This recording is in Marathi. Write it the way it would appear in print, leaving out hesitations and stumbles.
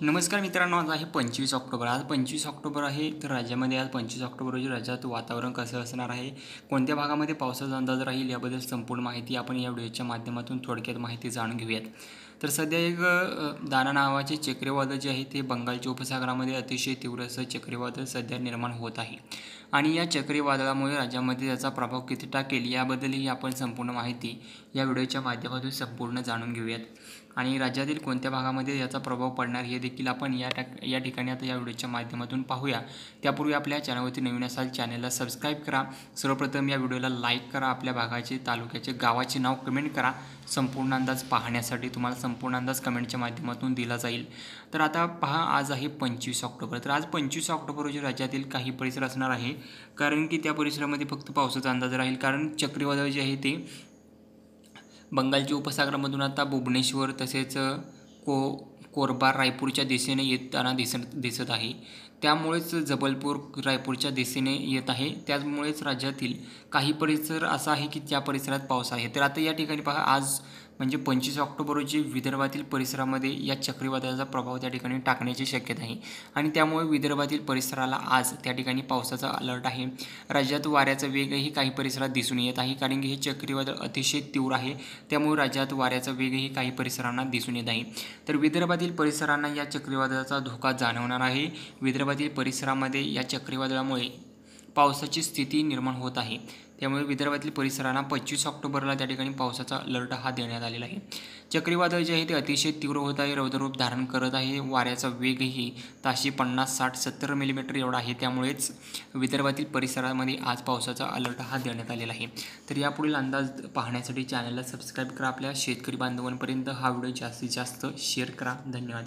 नमस्कार मित्रांनो, आज आहे 25 ऑक्टोबर. आज 25 ऑक्टोबर आहे. तर राज्यामध्ये आज 25 ऑक्टोबर रोजी राज्यात वातावरण कसं असणार आहे, कोणत्या भागामध्ये पावसाचा अंदाज राहील, याबद्दल संपूर्ण माहिती आपण या व्हिडिओच्या माध्यमातून थोडक्यात माहिती जाणून घेऊयात. तर सध्या एक दाना नावाचे चक्रीवादळ जे आहे ते बंगालच्या उपसागरामध्ये अतिशय तीव्र असं चक्रीवादळ सध्या निर्माण होत आहे. आणि या चक्रीवादळामुळे राज्यामध्ये त्याचा प्रभाव किती टाकेल याबद्दलही आपण संपूर्ण माहिती या व्हिडिओच्या माध्यमातून संपूर्ण जाणून घेऊयात. आणि राज्यातील कोणत्या भागामध्ये याचा प्रभाव पडणार हे देखील आपण या ठिकाणी आता या व्हिडिओच्या माध्यमातून पाहूया. त्यापूर्वी आपल्या चॅनलवरती नवीन असाल चॅनलला सबस्क्राईब करा. सर्वप्रथम या व्हिडिओला लाईक करा. आपल्या भागाचे, तालुक्याचे, गावाचे नाव कमेंट करा. संपूर्ण अंदाज पाहण्यासाठी तुम्हाला संपूर्ण अंदाज कमेंटच्या माध्यमातून दिला जाईल. तर आता पहा, आज आहे 25 ऑक्टोबर. तर आज 25 ऑक्टोबर रोजी राज्यातील काही परिसर असणार आहे, कारण की त्या परिसरामध्ये फक्त पावसाचा अंदाज राहील. कारण चक्रीवादळ जे आहे ते बंगालच्या उपसागरामधून आता भुवनेश्वर तसेच कोरबा रायपूरच्या दिशेने येताना दिसत आहे. त्यामुळेच जबलपूर रायपूरच्या दिशेने येत आहे. त्यामुळेच राज्यातील काही परिसर असा आहे की त्या परिसरात पाऊस आहे. तर आता या ठिकाणी पहा, आज म्हणजे 25 ऑक्टोबर रोजी विदर्भातील परिसरामध्ये या चक्रीवादळाचा प्रभाव त्या ठिकाणी टाकण्याची शक्यता आहे. आणि त्यामुळे विदर्भातील परिसराला आज त्या ठिकाणी पावसाचा अलर्ट आहे. राज्यात वाऱ्याचा वेगही काही परिसरात दिसून येत आहे, कारण की हे चक्रीवादळ अतिशय तीव्र आहे. त्यामुळे राज्यात वाऱ्याचा वेगही काही परिसरांना दिसून येत आहे. तर विदर्भातील परिसरांना या चक्रीवादळाचा धोका जाणवणार आहे. विदर्भातील परिसरामध्ये या चक्रीवादळामुळे पावसाची स्थिती निर्माण होत आहे. त्यामुळे विदर्भातील परिसरांना 25 ऑक्टोबरला त्या ठिकाणी पावसाचा अलर्ट हा देण्यात आलेला आहे. चक्रीवादळ जे आहे ते अतिशय तीव्र होत आहे, रौद्ररूप धारण करत आहे. वाऱ्याचा वेगही ताशी 50, 60, 70 मिलीमीटर एवढा आहे. त्यामुळेच विदर्भातील परिसरामध्ये आज पावसाचा अलर्ट हा देण्यात आलेला आहे. तर यापुढील अंदाज पाहण्यासाठी चॅनलला सबस्क्राईब करा. आपल्या शेतकरी बांधवांपर्यंत हा व्हिडिओ जास्तीत जास्त शेअर करा. धन्यवाद.